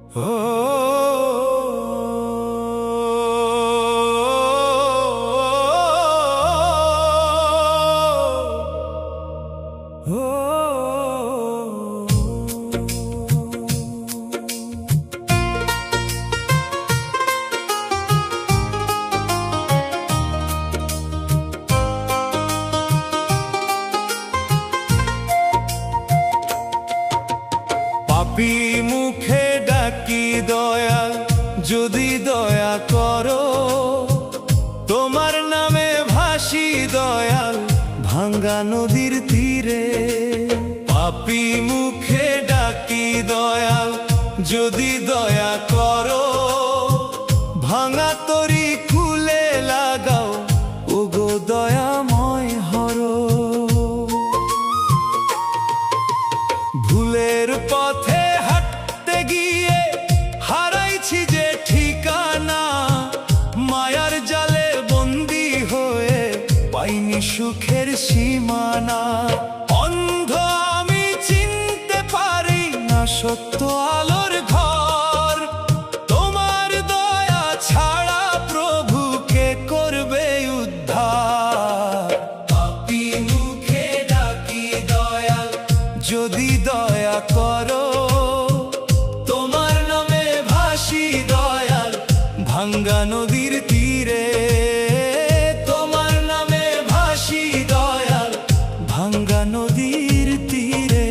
পাপী মুখে ডাকি দয়াল, যদি দয়া করো, তোমার নামে ভাসি দয়াল ভাঙ্গা নদীর তীরে। পাপী মুখে ডাকি দয়াল, যদি দয়া করো, ভাঙা তরি খুলে লাগাও, ওগো দয়াময় হরো। ভুলের পথে হাঁটতে গিয়ে হারাইছি যে ঠিকানা, মায়ার জালে বন্দী হয়ে পাইনি সুখের সীমানা। অন্ধ আমি চিনতে পারি না সত্য আলোর ঘর, তোমার দয়া ছাড়া প্রভু কে করবে উদ্ধার। পাপী মুখে ডাকি দয়াল, যদি দয়া করো, তোমার নামে ভাসি দয়াল ভাঙ্গা নদীর তীরে। তোমার নামে ভাসি দয়াল ভাঙ্গা নদীর তীরে।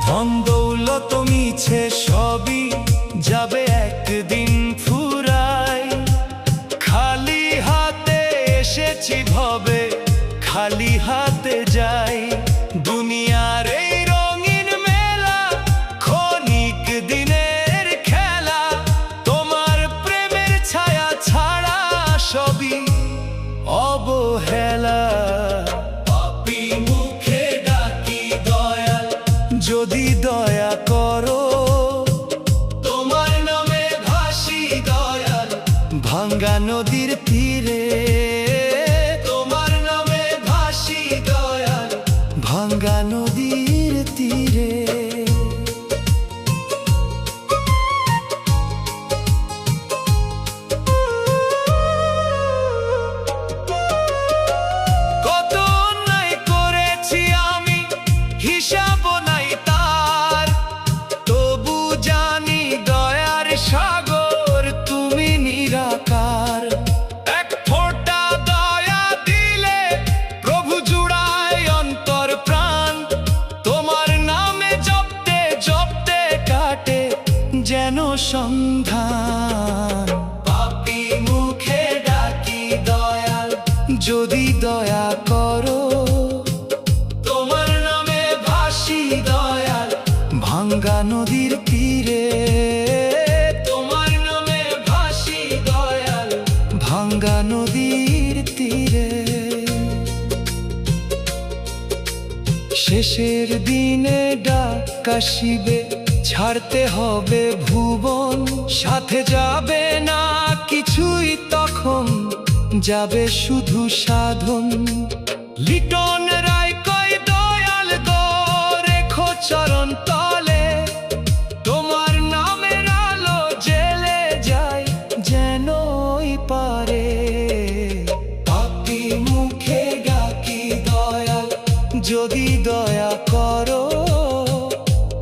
ধন দৌলত মিছে সবই যাবে একদিন ফুরাই, খালি হাতে এসেছি ভবে খালি হাতে যাই। দুনিয়ার এই রঙিন মেলা ক্ষণিক দিনের খেলা, তোমার প্রেমের ছায়া ছাড়া সবই অবহেলা। পাপী মুখে ডাকি দয়াল, যদি দয়া করো, তোমার নামে ভাসি দয়াল ভাঙ্গা নদীর তীরে। তোমার নামে ভাসি দয়াল ভাঙ্গা নদীর তীরে। কত অন্যায় করেছি আমি, হিসাব নাই তার, তবু জানি দয়ার সাগর তুমি নিরাকার। এক ফোঁটা দয়া দিলে প্রভু জুড়ায় অন্তর প্রাণ, তোমার নামে জপতে জপতে কাটে যেন সন্ধান। পাপী মুখে ডাকি দয়াল, যদি দয়া করো, তোমার নামে ভাসি দয়াল ভাঙ্গা নদীর তীরে। তোমার নামে ভাসি দয়াল ভাঙ্গা নদীর তীরে। শেষের দিনে ডাক আসিবে, ছাড়তে হবে ভুবন, সাথে যাবে না কিছুই তখন, যাবে শুধু সাধন। লিটন রায় কয় দয়াল গো রেখো চরণ তলে, তোমার নামের আলো জেলে যায় যেন ওই পারে। পাপী মুখে ডাকি দয়াল, যদি দয়া করো,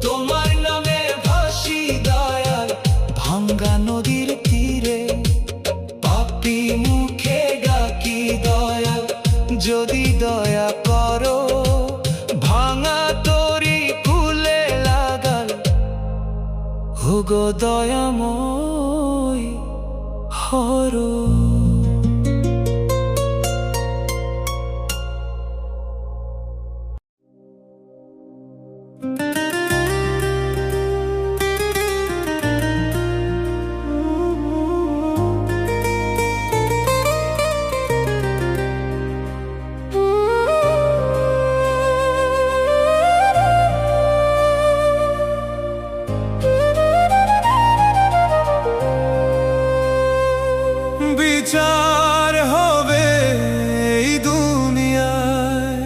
তোমার নামে ভাসি দয়াল ভাঙ্গা নদীর তীরে। পাপী মুখে ডাকি দয়াল, যদি দয়া করো, ভাঙা তরি খুলে লাগাল, ওগো দয়াময় হরো। বিচার হবে এই দুনিয়ায়।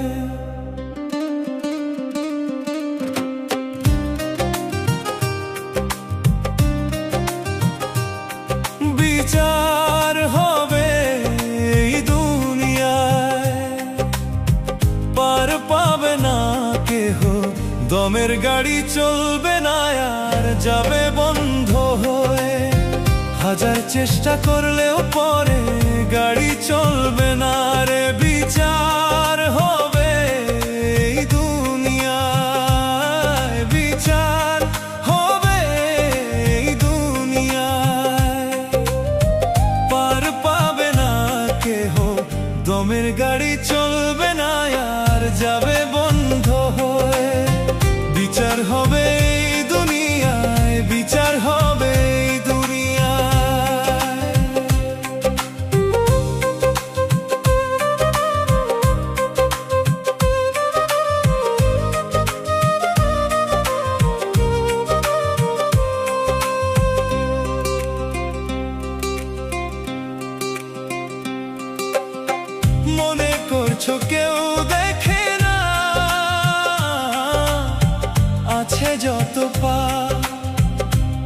বিচার হবে এই দুনিয়ায়, পার পাবে না কেহ, দমের গাড়ি চলবে না আর যাবে বন্ধ হয়ে। হাজার চেষ্টা করলেও পরে গাড়ি চলবে না রে। বিচার হবে এই দুনিয়ায়, বিচার হবে এই দুনিয়ায়, পার পাবে না কেহ, দমের গাড়ি চলবে না আর যাবে বন্ধ হয়ে। বিচার হবে এই দুনিয়ায়, বিচার হবে এই দুনিয়ায়। মনে করছো কেউ দেখে না, আছে যত পাপ,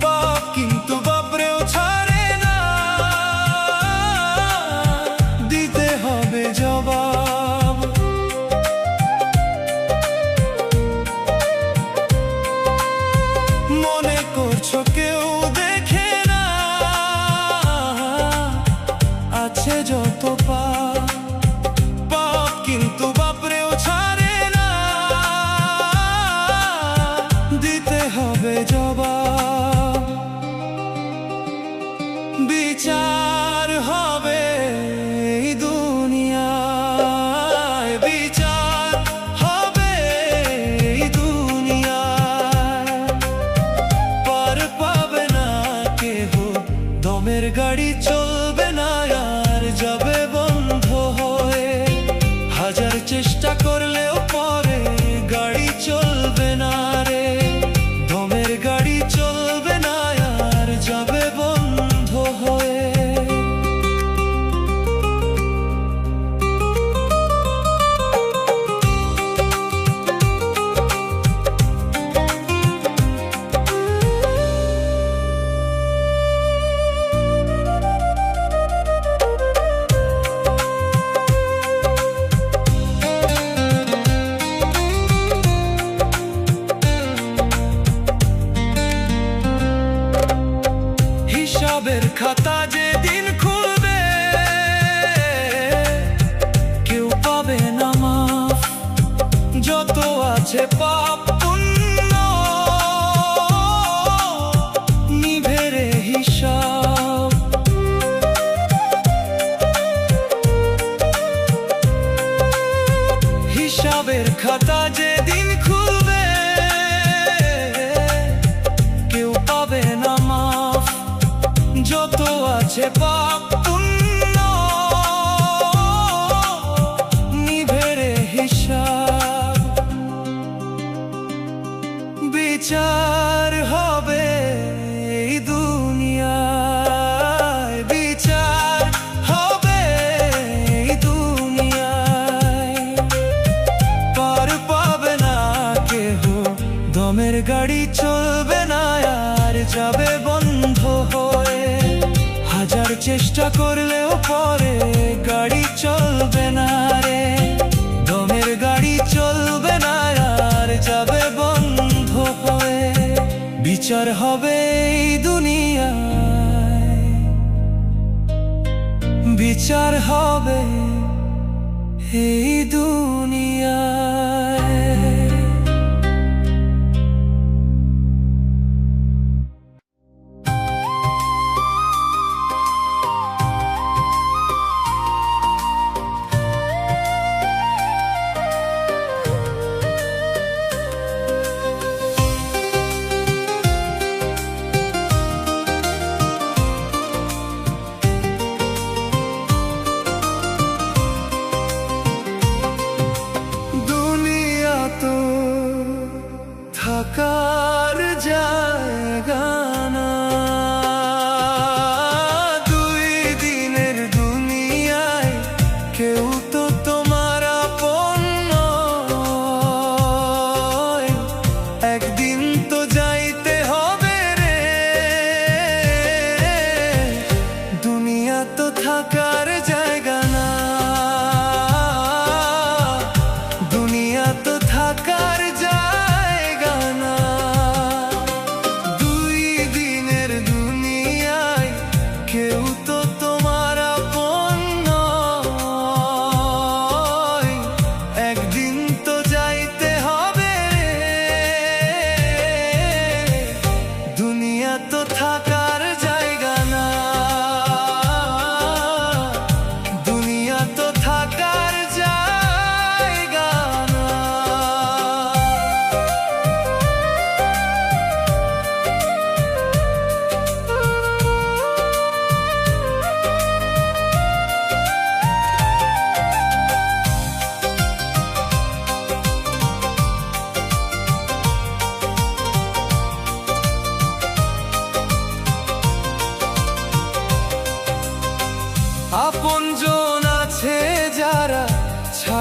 পাপ কিন্তু বাপরেও ছাড়ে না, দিতে হবে জবাব। মনে করছো কেউ দেখে না, আছে যত পাপ, পাপ কিন্তু বাপরেও ছাড়ে না, দিতে হবে জবাব। বিচার হবে এই দুনিয়ায়, বিচার হবে এই দুনিয়ায়, পার পাবে না কেহ, দমের গাড়ি চলবে না আর যাবে বন্ধ হয়ে। হাজার চেষ্টা করলেও পরে গাড়ি চলবে না রে, দমের গাড়ি চলবে না আর যাবে বন্ধ হয়ে। হিসাবের খাতা যেদিন খুলবে, কেউ পাবে না মাফ, যত আছে পাপ পুণ্য নিভে রে হিসাব। হিসাবের খাতা যেদিন খুলবে, কেউ পাবে না মাফ, যত আছে পাপ পুণ্য নিভে রে হিসাব। বিচার হবে এই দুনিয়ায়, বিচার হবে এই দুনিয়ায়, পার পাবে না কেহ, দমের গাড়ি চলবে না আর যাবে বন্ধ হয়ে। হাজার চেষ্টা করলেও পরে গাড়ি চলবে না রে, দমের গাড়ি চলবে না আর যাবে বন্ধ হয়ে। বিচার হবে এই দুনিয়ায়, বিচার হবে এই দুনিয়ায়।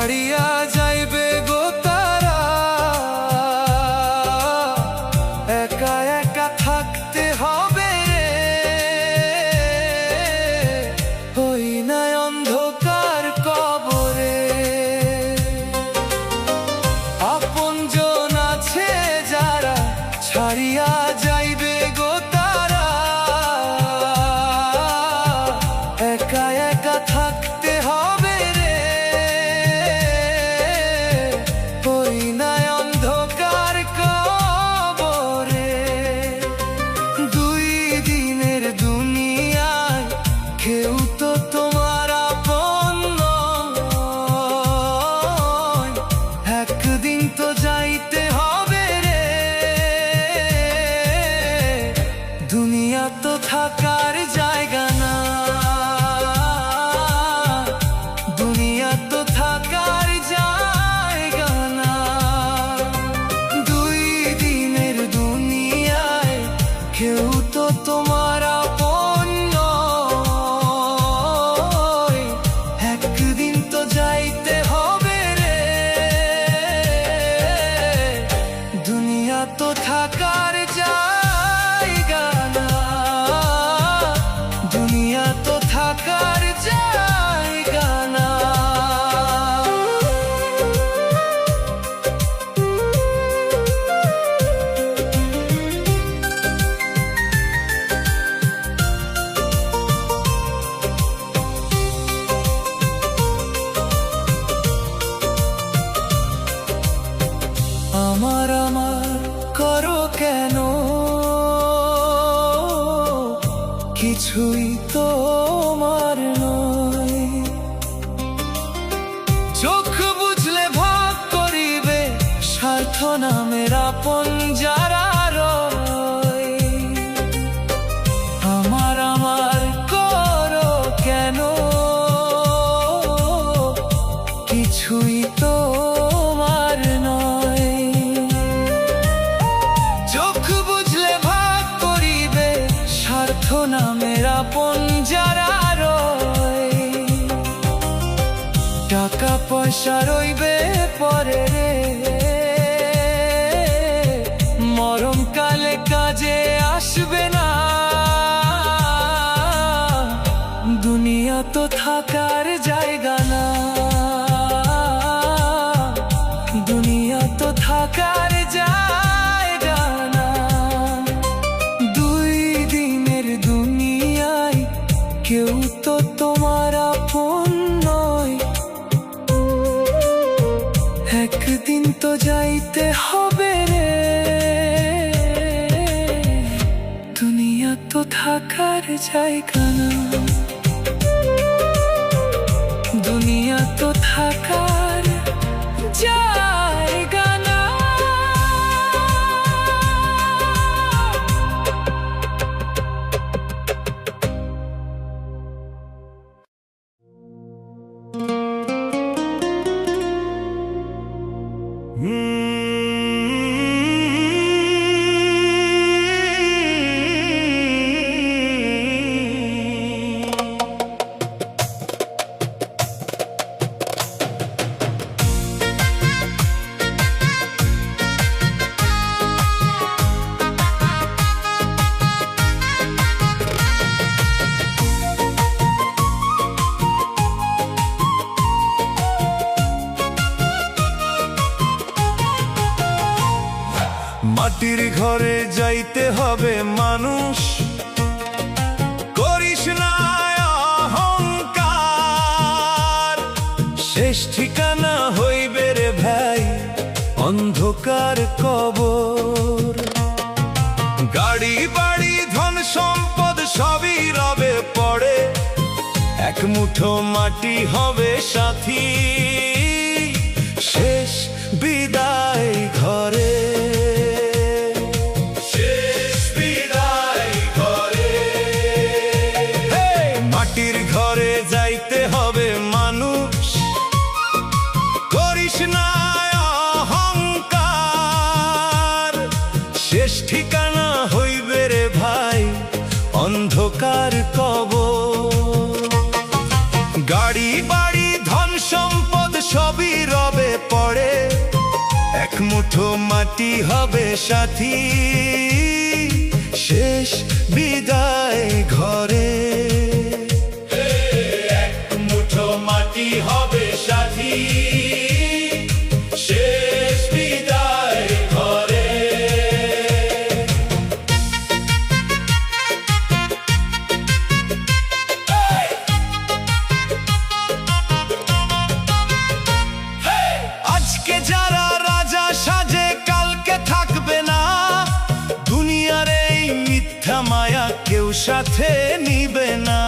ছাড়িয়া যাইবে গো তারা, একা একা থাকতে হবে হই না অন্ধকার কবরে। আপনজন আছে যারা ছাড়িয়া যাইবে গো তারা, একা একা থাকতে হবে রে হই না অন্ধকার কবরে। দুই দিনের দুনিয়ায় কেউ তো তোমার আপন নয়, একদিন তো যাইতে হবে রে। দুনিয়া তো থাকার জায়গা না, দুনিয়া তো থাকার জায়গা না। দুই দিনের দুনিয়ায় কেউ তো তোমার আপন নয়, একদিন তো যাইতে হবে রে। দুনিয়া তো থাকার জায়গা না, দুনিয়া তো থাকার জায়গা না। আমার আমার করো কেন, কিছুই তোমার নয়। চোখ বুঝলে ভাগ করিবে স্বার্থ নামের আপন যারা রয়। আমার আমার করো কেন, কিছুই তোমার নয়। চোখ বুঝলে ভাগ করিবে স্বার্থ নামের আপন যারা রয়। টাকা পয়সা রইবে পরে রে, মরণ কালে কাজে আসবে না। দুনিয়া তো থাকার জায়গা না, দুনিয়া তো থাকার জায়গা না। দুই দিনের দুনিয়ায় কেউ তো তোমার আপন নয়, একদিন তো যাইতে হবে রে। দুনিয়া তো থাকার জায়গা না, দুনিয়া তো থাকার জায়গা না। মাটির ঘরে যাইতে হবে মানুষ, করিস না অহংকার। শেষ ঠিকানা হইবে রে ভাই অন্ধকার কবর। গাড়ি বাড়ি ধন সম্পদ সবই রবে পড়ে, এক মুঠো মাটি হবে সাথী। শেষ বিদায় ঘরে, মাটির ঘরে যাইতে হবে মানুষ, করিস না অহংকার। শেষ ঠিকানা হইবে রে ভাই অন্ধকার কবর। গাড়ি বাড়ি ধন সম্পদ সবই মুঠো মাটি হবে সাথী, শেষ বিদায় ঘরে। এক মুঠো মাটি হবে সাথী, শেষ বিদায় ঘরে। আজকে যারা রাজা সাজে কালকে থাকবে না, দুনিয়ার এই মিথ্যা মায়া কেউ সাথে নিবে না।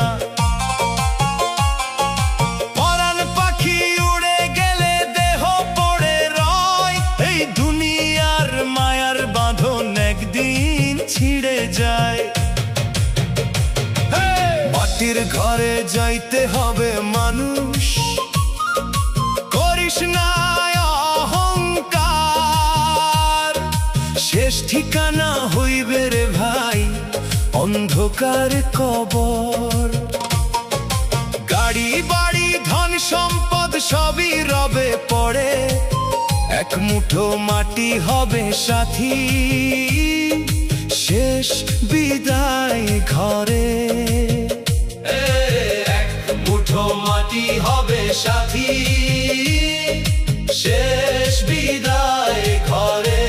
পরাণ পাখি উড়ে গেলে দেহ পড়ে রয়, এই দুনিয়ার মায়ার বাঁধন একদিন ছিঁড়ে যায়। মাটির ঘরে যাইতে হবে মানুষ, করিস না অহংকার, শেষ ঠিকানা হইবে রে ভাই অন্ধকার কবর। গাড়ি বাড়ি ধন সম্পদ সবই রবে পড়ে, এক মুঠো মাটি হবে সাথী, শেষ বিদায় ঘরে। এক মুঠো মাটি হবে সাথী, শেষ বিদায় ঘরে।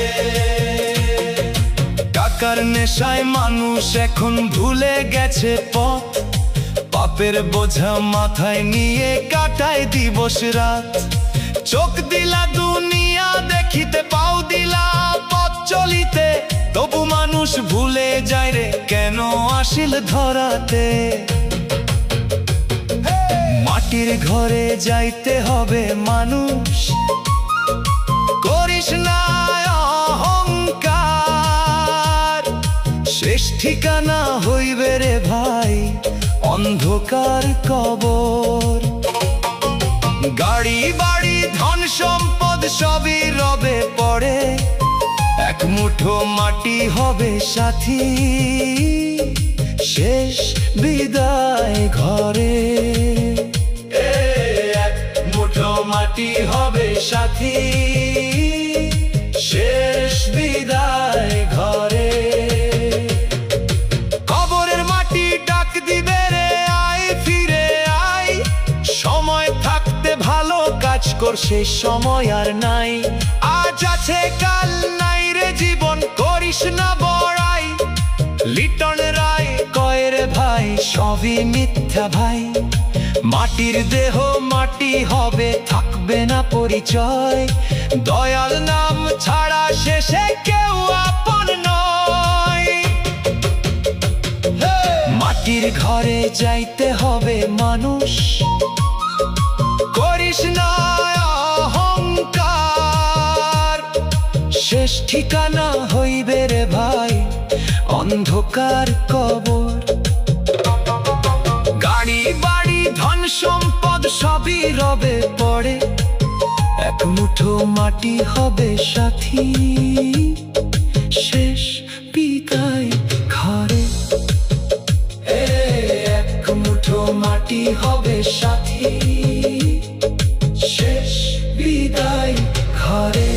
টাকার নেশায় মানুষ এখন ভুলে গেছে পথ, পাপের বোঝা মাথায় নিয়ে কাটায় দিবস রাত। চোখ দিলা দুনিয়া দেখিতে, পাও দিলা পথ চলিতে, তবু মানুষ ভুলে যায় রে কেন আসিল ধরাতে। মাটির ঘরে যাইতে হবে মানুষ, করিস না অহংকার, শেষ ঠিকানা হইবে রে ভাই অন্ধকার কবর। গাড়ি বাড়ি ধন সম্পদ সবই রবে পড়ে, এক মুঠো মাটি হবে সাথী, শেষ বিদায় ঘরে। এক মুঠো মাটি হবে সাথী, শেষ বিদায় ঘরে। কবরের মাটি ডাক দিবে রে আয় ফিরে আয়, সময় থাকতে ভালো কাজ কর, সেই সময় আর নাই। আজ আছে কাল নাই রে জীবন, করিস না বড়াই। লিটন রায় কয় রে ভাই সবই মিথ্যা ভাই, মাটির দেহ মাটি হবে থাকবে না পরিচয়। দয়াল নাম ছাড়া শেষে কেউ আপন নয়। মাটির ঘরে যাইতে হবে মানুষ, করিস না অহংকার, শেষ ঠিকানা হইবে রে ভাই অন্ধকার কবর। গাড়ি বাড়ি ধন সম্পদ সবই রবে পড়ে, এক মুঠো মাটি হবে সাথী, শেষ বিদায় ঘরে। এক মুঠো মাটি হবে সাথী, শেষ বিদায় ঘরে।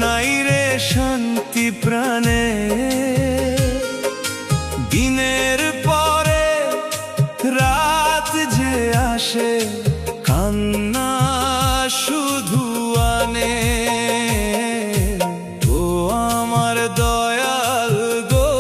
নাই রে শান্তি প্রাণে, দিনের পরে রাত যে আসে কান্না শুধু আনে। ও আমার দয়াল গো,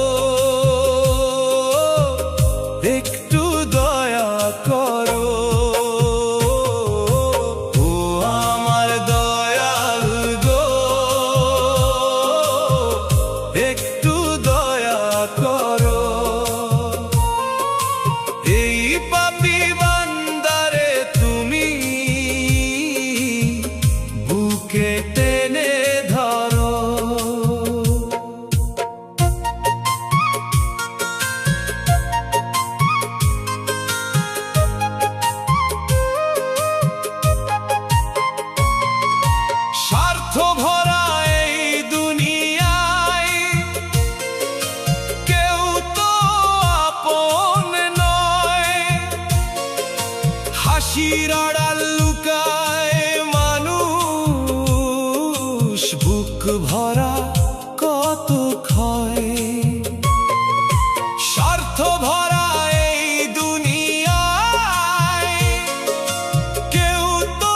ভরা কত ক্ষয়, স্বার্থ ভরা এই দুনিয়ায় কেউ তো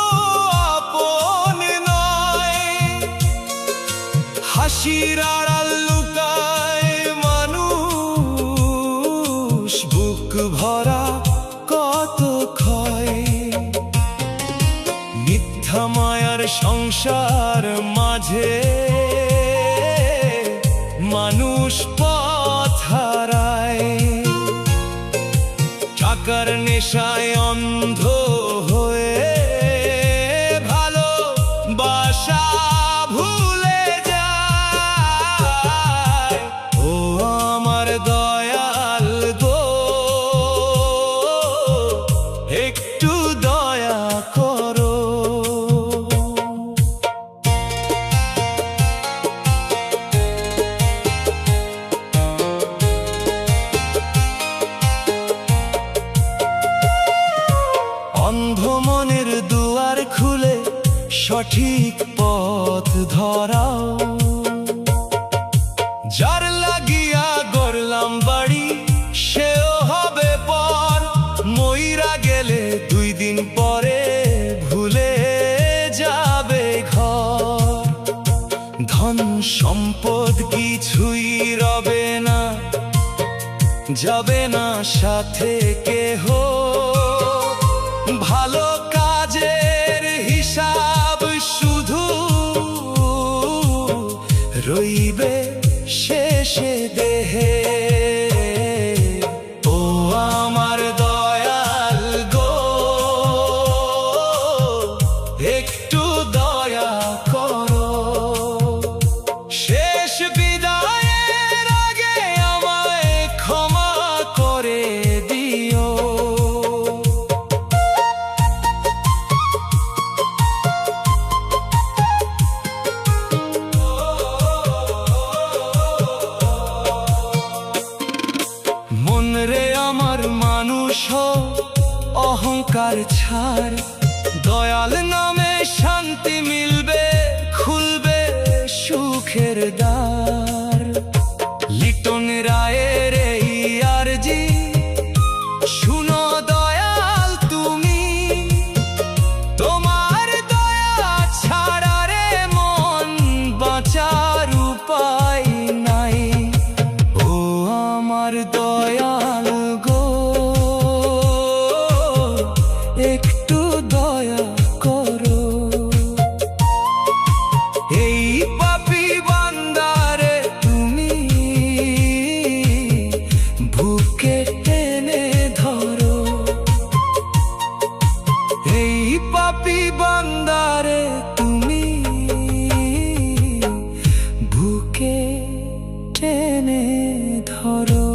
আপন নয়। হাসির আড়াল লুকায় মানুষ, বুক ভরা কত ক্ষয়। মিথ্যা মায়ার সংসার মাঝে মানুষ পথ হারায়, টাকার নেশায় অন্ধ হয়ে ভালোবাসা ভুলে যায়। ও আমার দয়াল গো, একটু দয়া করো। অন্ধ মনের দুয়ার খুলে সঠিক পথ ধরাও। যার লাগিয়া গড়লাম বাড়ি সেও হবে পর, মইরা গেলে 2 দিন পরে ভুলে যাবে ঘর। ধন সম্পদ কিছুই রবে না, যাবে না সাথে কেহ। ভালো কাজের হিসাব শুধু রইবে শেষে দেহে। ও আমার দয়াল গো, একটু দয়া করো। শেষ বিদায়ের আগে আমায় ক্ষমা করে দিও। মনরে আমার মানুষ অহংকার ছাড়, দয়াল নামে শান্তি মিলবে, খুলবে সুখের দ্বার। লিটন রায়ের এই আরজি শুনো দয়াল তুমি, তোমার দয়া ছাড়া রে মন বাঁচার উপায় নাই। ও আমার দয়াল গো, একটু দয়া করো। এই পাপী বান্দারে তুমি বুকে টেনে ধরো। এই পাপী বান্দারে তুমি বুকে টেনে ধরো।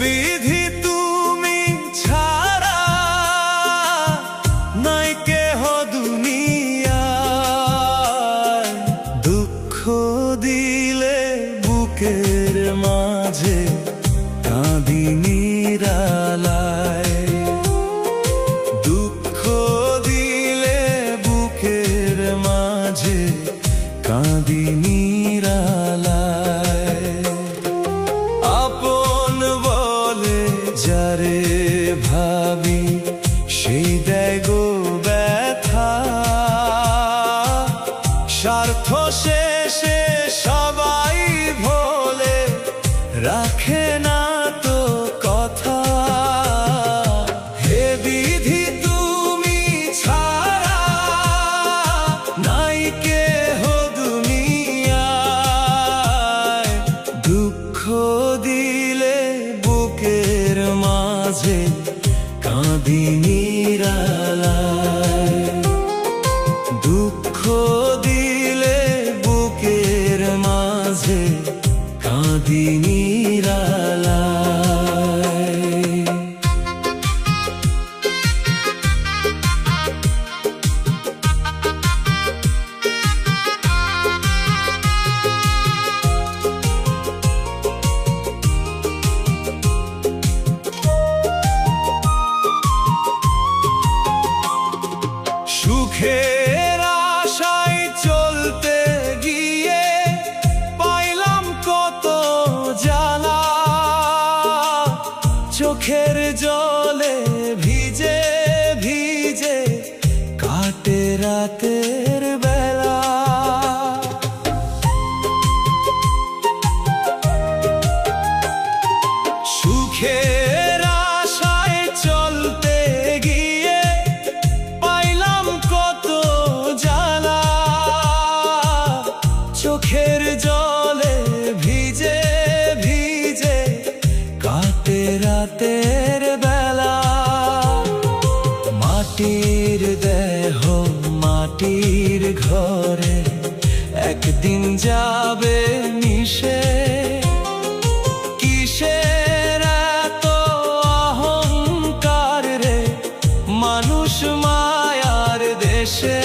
বিধি তুমি ছাড়া নাই কেহ দুনিয়ায়, দুঃখ দিলে বুকের মাঝে কাঁদি নিরালায়। দুঃখ দিলে বুকের মাঝে কাঁদি নিরালায়। আপন বলে যারে ভাবি সেই দেয় গো ব্যথা। স্বার্থ শেষে সবাই ভোলে রাখে না তো কথা। হে বিধি তুমি ছাড়া নাই কেহ দুনিয়ায়, ঘরে একদিন যাবে মিশে। কিসের এত অহংকার রে মানুষ মায়ার দেশে।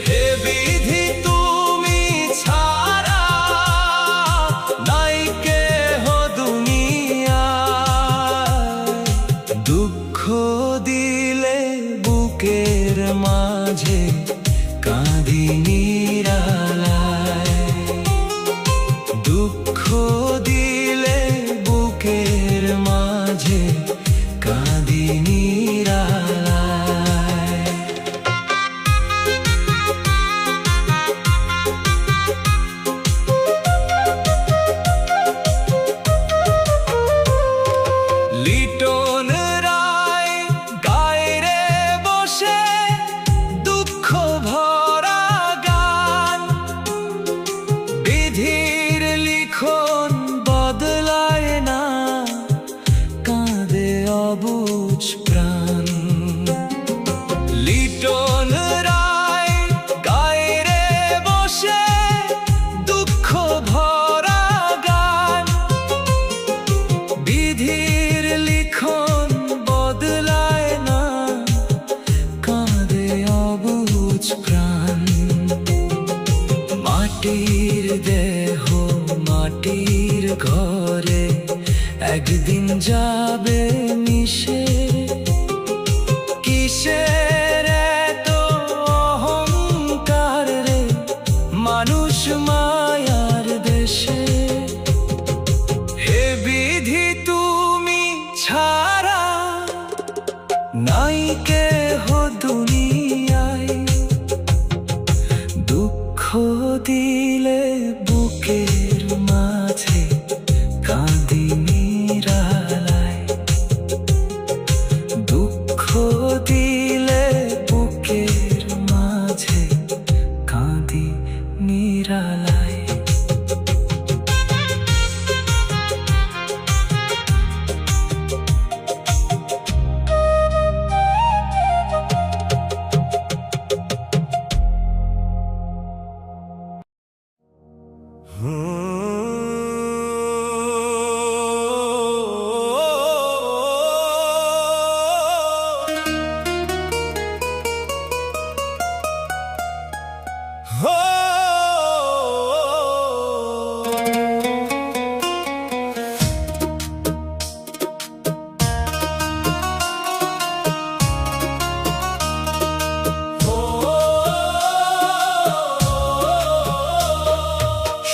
হে বিধি তুমি ছাড়া নাই কেহ দুনিয়ায়, দুঃখ দিলে বুকের মাঝে কাঁদি নিরালায়। দুঃখ দিলে বুকের মাঝে কাঁদি নিরালায়। লিটন রায় গায়ে বসে দুঃখ ভরা গান, বিধির লিখন বদলায় না কাঁদে অবুঝ প্রাণ। লিটন রায় গায়ে বসে দুঃখ ভরা গান, বিধির লিখন বদলায় না কাঁদে অবুঝ প্রাণ। মাটির দেহ মাটির ঘরে একদিন যাবে মিশে। কিসের এত অহংকার রে মানুষ মায়ার দেশে। হে বিধি তুমি ছাড়া নাই কেহ দুনিয়ায়, দুঃখ দিলে বুকের মাঝে কাঁদি নিরালায়। দুঃখ দিলে বুকের মাঝে কাঁদি নিরালায়।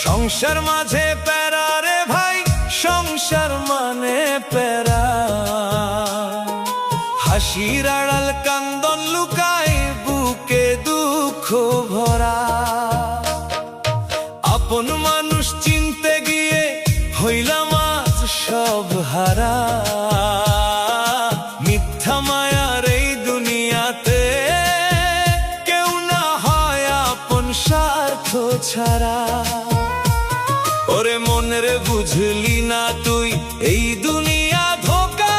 সংসার মাঝে প্যারা রে ভাই, সংসার মানে প্যারা। হাসির আড়াল কান্দন লুকায় বুকে দুঃখ ভরা। আপন মানুষ চিনতে গিয়ে হইলাম আজ সব হারা। মিথ্যা মায়ার এই দুনিয়াতে কেউ না হয় আপন স্বার্থ ছাড়া। ওরে মনের বুঝলি না তুই এই দুনিয়া ধোকা,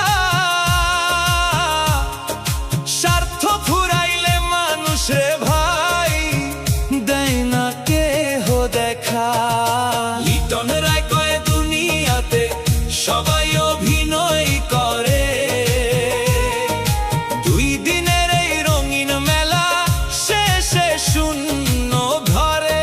স্বার্থ ফুরাইলে মানুষ রে ভাই দেয় না কেহ দেখা। লিটন রায় কয় দুনিয়াতে সবাই অভিনয় করে, দুই দিনের এই রঙিন মেলা শেষে শূন্য ঘরে।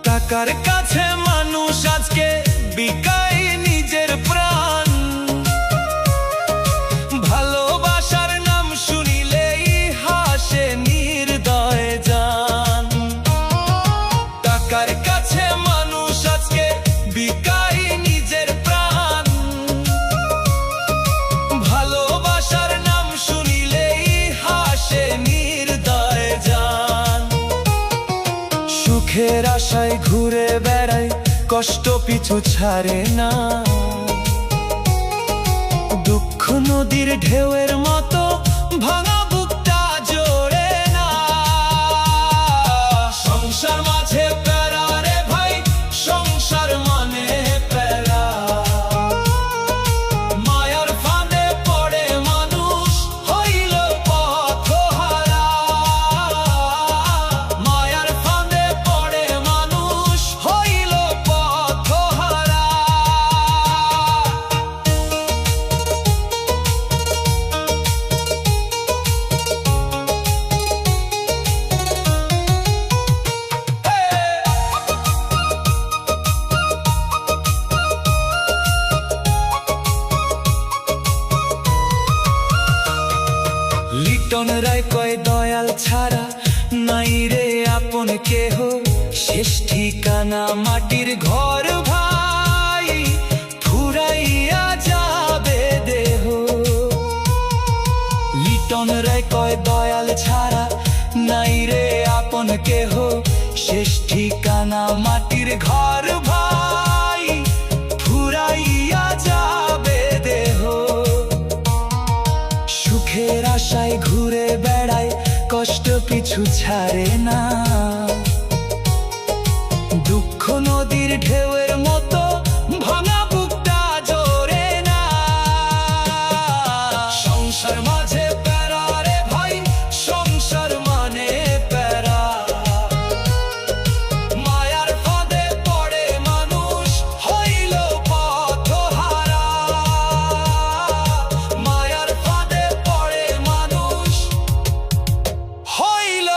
টাকার কাছে মানুষ আজকে বিকায় নিজের প্রাণ। ভালোবাসার নাম শুনিলেই হাসে নির্দয় জান। টাকার কাছে মানুষ আজকে বিকায় নিজের প্রাণ। ভালোবাসার নাম শুনিলেই হাসে নির্দয় জান। সুখের আশায় ঘুরে বেড়ায় কষ্ট পিছু ছাড়ে না। দুঃখ নদীর ঢেউয়ের মতো ভাঙা বুকটা জোড়ে না। সংসার মাঝে প্যারা রে ভাই, সংসার মানে প্যারা। মায়ার ফাঁদে পড়ে মানুষ হইল পথহারা। মায়ার ফাঁদে পড়ে মানুষ হইল পথহারা। লিটন রায় কয় দয়াল ছাড়া নাই রে আপন কেহ, শেষ ঠিকানা মাটির ঘর ভাই, ফুরাইয়া যাবে দেহ। লিটন রায় কয় দয়াল ছাড়া নাই রে আপন কেহ, শেষ ঠিকানা মাটির ঘর ভাই, ফুরাইয়া যাবে দেহ। সুখের আশায় ঘুরে বেড়ায়, কষ্ট পিছু ছাড়ে না। দুঃখ নদীর ঢেউয়ের মতো ভাঙা বুকটা জোড়ে না। সংসার মাঝে প্যারা রে ভাই, সংসার মানে প্যারা। মায়ার ফাঁদে পড়ে মানুষ হইল পথহারা। মায়ার ফাঁদে পড়ে মানুষ হইল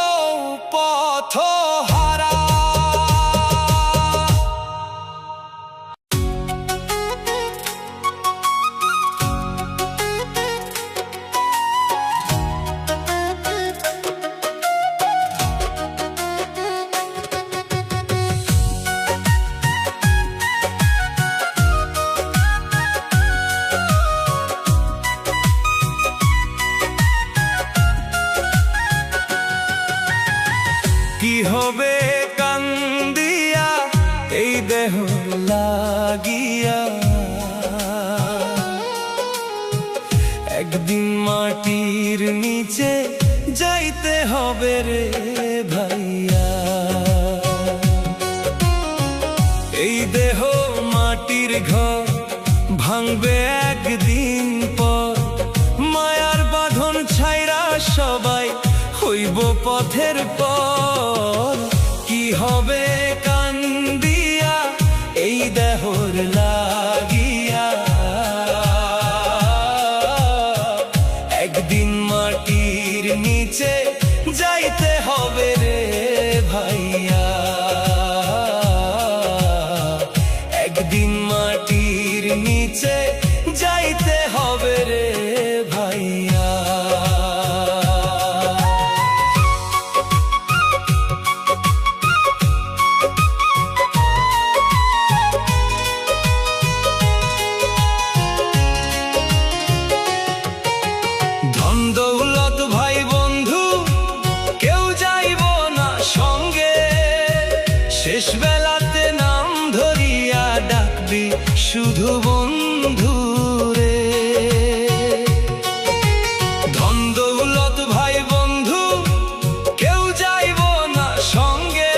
পথহারা। কি হবে কান্দিয়া এই দেহ লাগিয়া, একদিন মাটির নিচে যাইতে হবে রে ভাইয়া। এই দেহ মাটির ঘর ভাঙবে একদিন পর, মায়ার বাঁধন ছাইরা সবাই হইব পথের পর। কি হবে কান্দিয়া এই দেহর লাগিয়া, একদিন মাটির নিচে যাইতে হবে রে ভাইয়া। একদিন মাটির নিচে যাইতে হবে রে ভাইয়া। ধন দৌলত ভাই বন্ধু কেউ যাইব না সঙ্গে, শেষ বেলাতে নাম ধরিয়া ডাকবি শুধু বন্ধু রে। ধন দৌলত ভাই বন্ধু কেউ যাইব না সঙ্গে,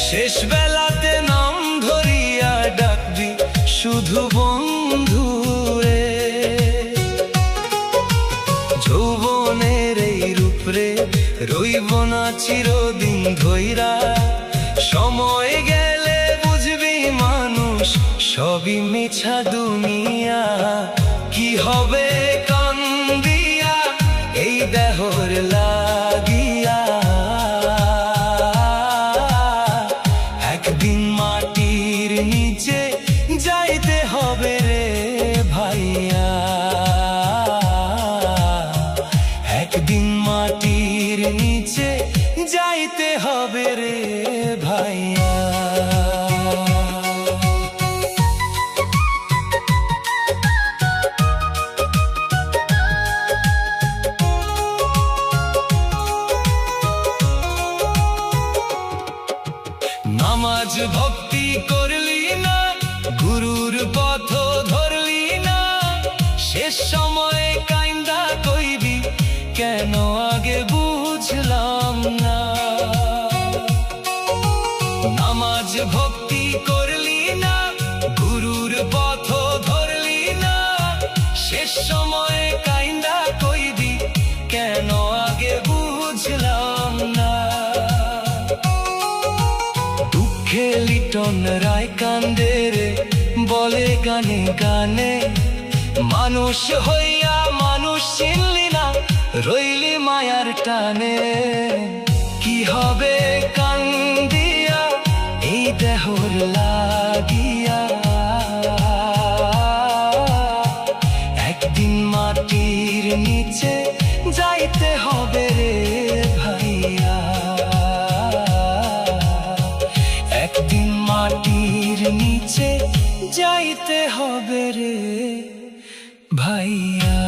শেষ বেলাতে নাম ধরিয়া ডাকবি শুধু বন্ধু রে। যৌবনের এই রূপ রে রইব না চিরদিন ধইরা, সময় গেলে বুঝবি মানুষ সবই মিছা দুনিয়া। কি হবে কান্দিয়া এই দেহর লাগিয়া, একদিন মাটির নিচে যাইতে হবে রে ভাইয়া। একদিন মাটির নিচে যাইতে হবে রে ভাইয়া। নামাজ ভক্তি করলি না, গুরুর পথ ধরলি না, শেষ গানে গানে। মানুষ হইয়া মানুষ চিনলি না, রইলি মায়ার টানে। কি হবে কান্দিয়া এই দেহর লাগিয়া, একদিন মাটির নিচে যাইতে হবে রে ভাইয়া, একদিন মাটির নিচে যাইতে হবে রে ভাইয়া।